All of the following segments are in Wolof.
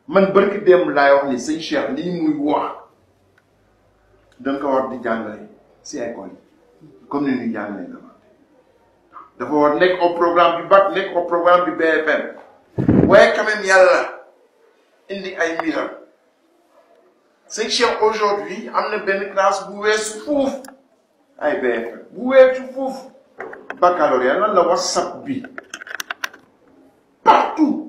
man barki dem laay wax ni sëñ Cheikh lii muy wax dañ ko war di jàngale si école yi comme ni ñuy jàngale na dafa war nekk au programme du bac nekk au programme du BFM waaye quand même yàlla indi ay mbiram sëñ Cheikh aujourd'hui am na benn classe bu weesu fuuf ay BFM bu weesu fuuf baccalauréat lan la WhatsApp bi partout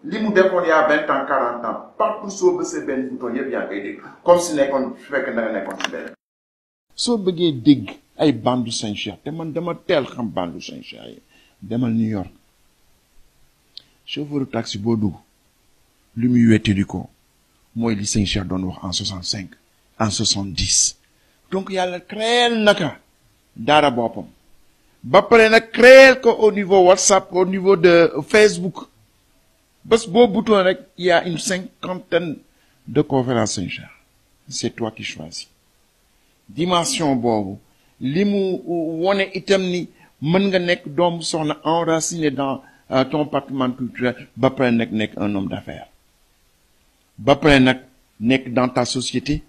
li mu defoon il y a 20 ans 40 ans partout soo bësee benn bouton yëpp yaa koy dégg comme si nekkoon fekk na nga nekkoon si benn. soo bëggee dégg ay bandu Sëñ Cheikh te man dama teel xam bandu Sëñ Cheikh yi demal New York chauffeur taxi boo dugg li muy wettali ko mooy li Sëñ Cheikh doon wax en 65 en 70 donc yàlla créel naka daara boppam ba pare nag créel ko au niveau WhatsApp au niveau de Facebook. Bas beau bouton rek il y a une 50aine de conférences Sëñ Cheikh c'est toi qui choisis dimension boobu li mu wone itam ni mën nga nekk doomu soxna enraciné dans ton patrimoine culturel ba pare nag nekk un homme d'affaires ba pare nag nekk dans ta société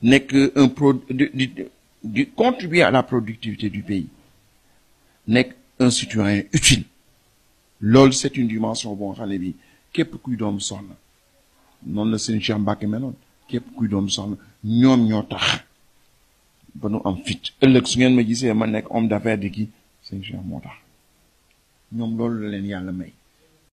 nekk un contribuer à la productivité du pays nekk un citoyen utile. Loolu c'est une dimension boo xam ne bi képp kuy doomu soxna noonu la Sëñ Cheikh Mbacke meloon képp kuy doomu soxna ñoom ñoo tax ba nu am fit ëllëg su ngeen ma gisee ma nekk homme d'affaires di kii Sëñ Cheikh moo tax ñoom loolu la leen yàlla may